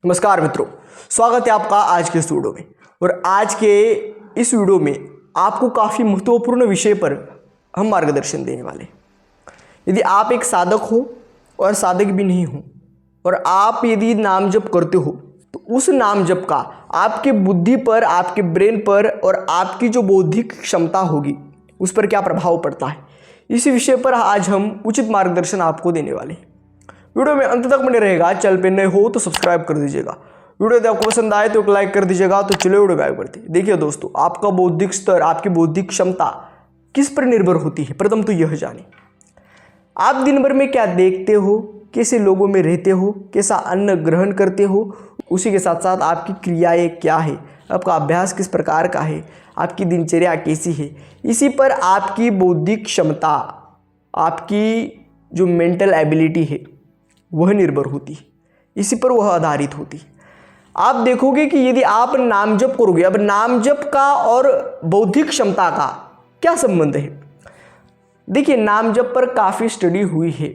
नमस्कार मित्रों, स्वागत है आपका आज के इस वीडियो में। और आज के इस वीडियो में आपको काफ़ी महत्वपूर्ण विषय पर हम मार्गदर्शन देने वाले हैं। यदि आप एक साधक हो और साधक भी नहीं हो और आप यदि नाम जप करते हो तो उस नाम जप का आपके बुद्धि पर, आपके ब्रेन पर और आपकी जो बौद्धिक क्षमता होगी उस पर क्या प्रभाव पड़ता है, इसी विषय पर आज हम उचित मार्गदर्शन आपको देने वाले हैं। वीडियो में अंत तक बने रहेगा। चैनल पे नए हो तो सब्सक्राइब कर दीजिएगा। वीडियो यदि आपको पसंद आए तो एक लाइक कर दीजिएगा। तो चलो वीडियो बैक बढ़ते हैं। देखिए दोस्तों, आपका बौद्धिक स्तर, आपकी बौद्धिक क्षमता किस पर निर्भर होती है, प्रथम तो यह जाने। आप दिन भर में क्या देखते हो, कैसे लोगों में रहते हो, कैसा अन्न ग्रहण करते हो, उसी के साथ साथ आपकी क्रियाएं क्या है, आपका अभ्यास किस प्रकार का है, आपकी दिनचर्या कैसी है, इसी पर आपकी बौद्धिक क्षमता, आपकी जो मेंटल एबिलिटी है वह निर्भर होती है, इसी पर वह आधारित होती है। आप देखोगे कि यदि आप नाम जप करोगे, अब नाम जप का और बौद्धिक क्षमता का क्या संबंध है। देखिए, नाम जप पर काफ़ी स्टडी हुई है,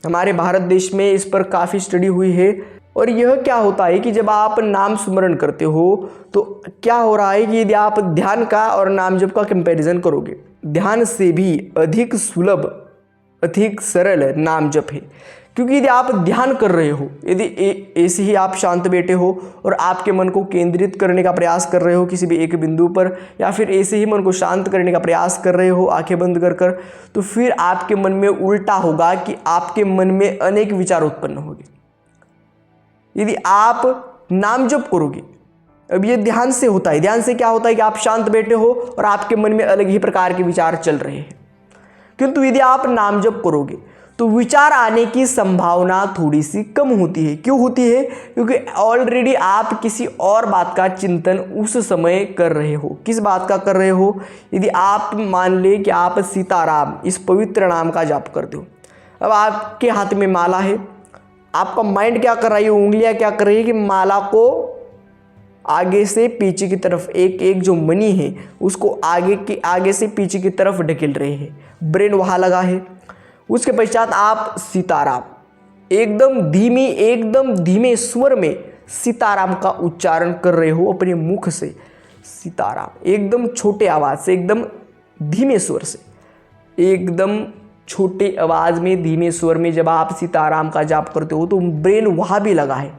हमारे भारत देश में इस पर काफ़ी स्टडी हुई है। और यह क्या होता है कि जब आप नाम स्मरण करते हो तो क्या हो रहा है कि यदि आप ध्यान का और नाम जप का कंपैरिजन करोगे, ध्यान से भी अधिक सुलभ, अधिक सरल नाम जप है। क्योंकि यदि आप ध्यान कर रहे हो, यदि ऐसे ही आप शांत बैठे हो और आपके मन को केंद्रित करने का प्रयास कर रहे हो किसी भी एक बिंदु पर, या फिर ऐसे ही मन को शांत करने का प्रयास कर रहे हो आंखें बंद कर कर, तो फिर आपके मन में उल्टा होगा कि आपके मन में अनेक विचार उत्पन्न होंगे। यदि आप नाम जप करोगे, अब ये ध्यान से होता है। ध्यान से क्या होता है कि आप शांत बैठे हो और आपके मन में अलग ही प्रकार के विचार चल रहे हैं। किंतु यदि आप नाम जप करोगे तो विचार आने की संभावना थोड़ी सी कम होती है। क्यों होती है? क्योंकि ऑलरेडी आप किसी और बात का चिंतन उस समय कर रहे हो। किस बात का कर रहे हो? यदि आप मान ले कि आप सीताराम इस पवित्र नाम का जाप करते हो, अब आपके हाथ में माला है, आपका माइंड क्या कर रहा है, उंगलियां क्या कर रही है कि माला को आगे से पीछे की तरफ, एक एक जो मनी है उसको आगे से पीछे की तरफ ढकेल रहे हैं, ब्रेन वहाँ लगा है। उसके पश्चात आप सीताराम एकदम धीमे स्वर में सीताराम का उच्चारण कर रहे हो अपने मुख से। सीताराम एकदम छोटे आवाज से, एकदम धीमे स्वर से, एकदम छोटे आवाज में, धीमे स्वर में जब आप सीताराम का जाप करते हो तो ब्रेन वहाँ भी लगा है।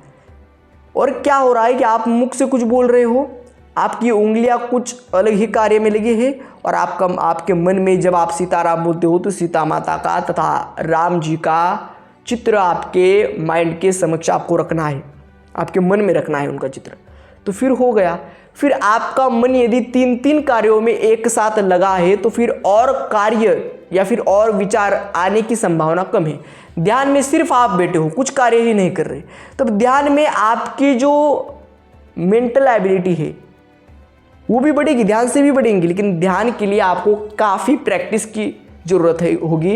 और क्या हो रहा है कि आप मुख से कुछ बोल रहे हो, आपकी उंगलियां कुछ अलग ही कार्य में लगी है, और आपके मन में जब आप सीताराम बोलते हो तो सीता माता का तथा राम जी का चित्र आपके माइंड के समक्ष आपको रखना है, आपके मन में रखना है उनका चित्र। तो फिर हो गया। फिर आपका मन यदि 3 कार्यों में एक साथ लगा है तो फिर और कार्य या फिर और विचार आने की संभावना कम है। ध्यान में सिर्फ आप बैठे हो, कुछ कार्य ही नहीं कर रहे, तब ध्यान में आपकी जो मेंटल एबिलिटी है वो भी बढ़ेगी, ध्यान से भी बढ़ेंगी। लेकिन ध्यान के लिए आपको काफ़ी प्रैक्टिस की जरूरत होगी,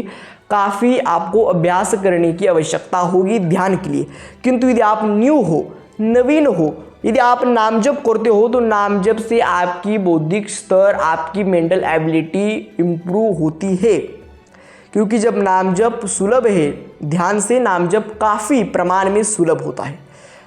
काफ़ी आपको अभ्यास करने की आवश्यकता होगी ध्यान के लिए। किंतु यदि आप न्यू हो, नवीन हो, यदि आप नाम जप करते हो तो नाम जप से आपकी बौद्धिक स्तर, आपकी मेंटल एबिलिटी इम्प्रूव होती है। क्योंकि जब नाम जप सुलभ है, ध्यान से नाम जप काफ़ी प्रमाण में सुलभ होता है।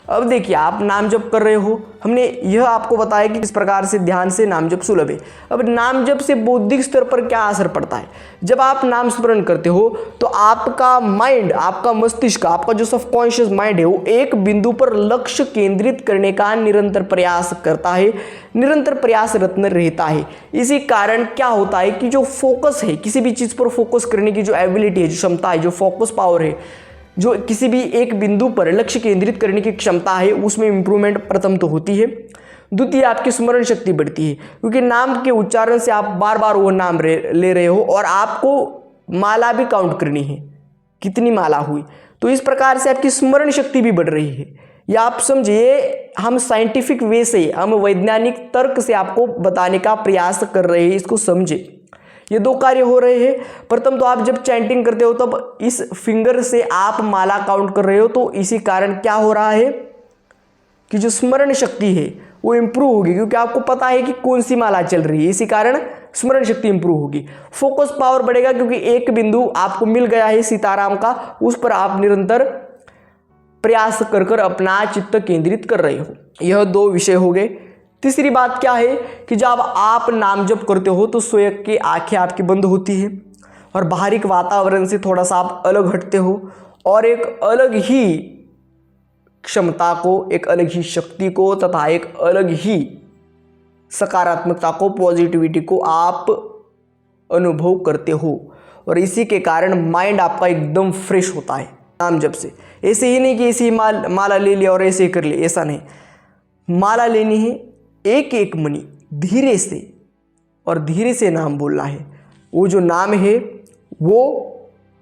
अब देखिए, आप नाम जप कर रहे हो, हमने यह आपको बताया कि किस प्रकार से ध्यान से नाम जप सुलभ है। अब नाम जप से बौद्धिक स्तर पर क्या असर पड़ता है? जब आप नाम स्मरण करते हो तो आपका माइंड, आपका मस्तिष्क, आपका जो सबकॉन्शियस माइंड है वो एक बिंदु पर लक्ष्य केंद्रित करने का निरंतर प्रयास करता है, निरंतर प्रयासरत रहता है। इसी कारण क्या होता है कि जो फोकस है, किसी भी चीज़ पर फोकस करने की जो एबिलिटी है, जो क्षमता है, जो फोकस पावर है, जो किसी भी एक बिंदु पर लक्ष्य केंद्रित करने की क्षमता है, उसमें इंप्रूवमेंट प्रथम तो होती है। द्वितीय, आपकी स्मरण शक्ति बढ़ती है, क्योंकि नाम के उच्चारण से आप बार बार वो नाम ले रहे हो और आपको माला भी काउंट करनी है, कितनी माला हुई। तो इस प्रकार से आपकी स्मरण शक्ति भी बढ़ रही है। या आप समझिए, हम साइंटिफिक वे से, हम वैज्ञानिक तर्क से आपको बताने का प्रयास कर रहे हैं, इसको समझे। ये 2 कार्य हो रहे हैं। प्रथम तो आप जब चैंटिंग करते हो तब इस फिंगर से आप माला काउंट कर रहे हो, तो इसी कारण क्या हो रहा है कि जो स्मरण शक्ति है वो इंप्रूव होगी, क्योंकि आपको पता है कि कौन सी माला चल रही है। इसी कारण स्मरण शक्ति इंप्रूव होगी। फोकस पावर बढ़ेगा, क्योंकि एक बिंदु आपको मिल गया है सीताराम का, उस पर आप निरंतर प्रयास कर कर अपना चित्त केंद्रित कर रहे हो। यह 2 विषय हो गए। तीसरी बात क्या है कि जब आप नाम जप करते हो तो स्वयं की आंखें आपकी बंद होती है और बाहरी वातावरण से थोड़ा सा आप अलग हटते हो और एक अलग ही क्षमता को, एक अलग ही शक्ति को तथा एक अलग ही सकारात्मकता को, पॉजिटिविटी को आप अनुभव करते हो और इसी के कारण माइंड आपका एकदम फ्रेश होता है नाम जप से। ऐसे ही नहीं कि ऐसे ही माला ले लिया और ऐसे ही कर ले, ऐसा नहीं। माला लेनी है, एक एक मनी धीरे से और धीरे से नाम बोलना है। वो जो नाम है वो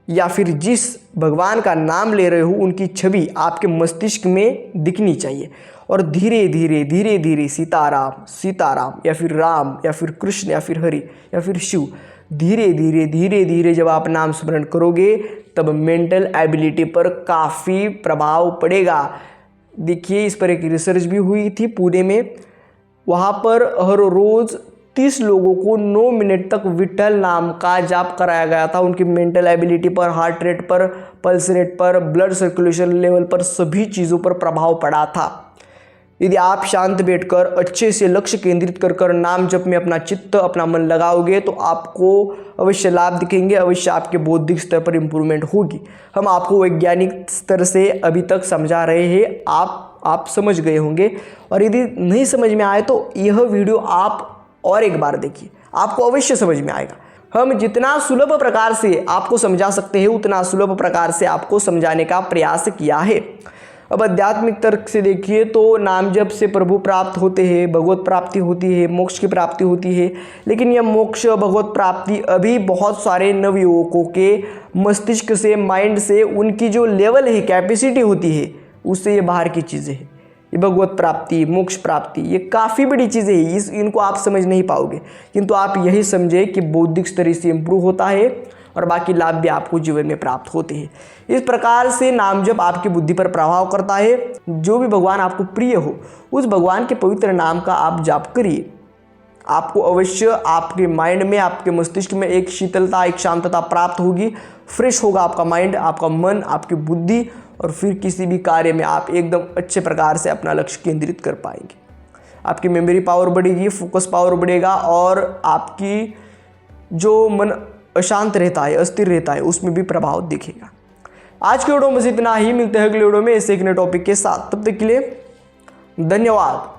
या फिर जिस भगवान का नाम ले रहे हो उनकी छवि आपके मस्तिष्क में दिखनी चाहिए और धीरे धीरे धीरे धीरे सीताराम सीताराम या फिर राम या फिर कृष्ण या फिर हरि या फिर शिव, धीरे धीरे धीरे धीरे जब आप नाम स्मरण करोगे तब मेंटल एबिलिटी पर काफ़ी प्रभाव पड़ेगा। देखिए, इस पर एक रिसर्च भी हुई थी पुणे में। वहाँ पर हर रोज़ 30 लोगों को 9 मिनट तक विठल नाम का जाप कराया गया था। उनकी मेंटल एबिलिटी पर, हार्ट रेट पर, पल्स रेट पर, ब्लड सर्कुलेशन लेवल पर, सभी चीज़ों पर प्रभाव पड़ा था। यदि आप शांत बैठकर अच्छे से लक्ष्य केंद्रित कर नाम जप में अपना चित्त, अपना मन लगाओगे तो आपको अवश्य लाभ दिखेंगे, अवश्य आपके बौद्धिक स्तर पर इम्प्रूवमेंट होगी। हम आपको वैज्ञानिक स्तर से अभी तक समझा रहे हैं, आप समझ गए होंगे। और यदि नहीं समझ में आए तो यह वीडियो आप और एक बार देखिए, आपको अवश्य समझ में आएगा। हम जितना सुलभ प्रकार से आपको समझा सकते हैं उतना सुलभ प्रकार से आपको समझाने का प्रयास किया है। अब आध्यात्मिक तर्क से देखिए तो नाम जप से प्रभु प्राप्त होते हैं, भगवत प्राप्ति होती है, मोक्ष की प्राप्ति होती है। लेकिन यह मोक्ष, भगवत प्राप्ति अभी बहुत सारे नवयुवकों के मस्तिष्क से, माइंड से, उनकी जो लेवल है, कैपेसिटी होती है, उससे ये बाहर की चीज़ें हैं। ये भगवत प्राप्ति, मोक्ष प्राप्ति, ये काफ़ी बड़ी चीज़ें हैं, इनको आप समझ नहीं पाओगे। किंतु आप यही समझे कि बौद्धिक स्तर से इम्प्रूव होता है और बाकी लाभ भी आपको जीवन में प्राप्त होते हैं। इस प्रकार से नाम जप आपकी बुद्धि पर प्रभाव करता है। जो भी भगवान आपको प्रिय हो उस भगवान के पवित्र नाम का आप जाप करिए। आपको अवश्य आपके माइंड में, आपके मस्तिष्क में एक शीतलता, एक शांतता प्राप्त होगी। फ्रेश होगा आपका माइंड, आपका मन, आपकी बुद्धि और फिर किसी भी कार्य में आप एकदम अच्छे प्रकार से अपना लक्ष्य केंद्रित कर पाएंगे। आपकी मेमोरी पावर बढ़ेगी, फोकस पावर बढ़ेगा और आपकी जो मन अशांत रहता है, अस्थिर रहता है, उसमें भी प्रभाव दिखेगा। आज के वीडियो में इतना ही। मिलते हैं अगले वीडियो में ऐसे एक नए टॉपिक के साथ। तब तक के लिए धन्यवाद।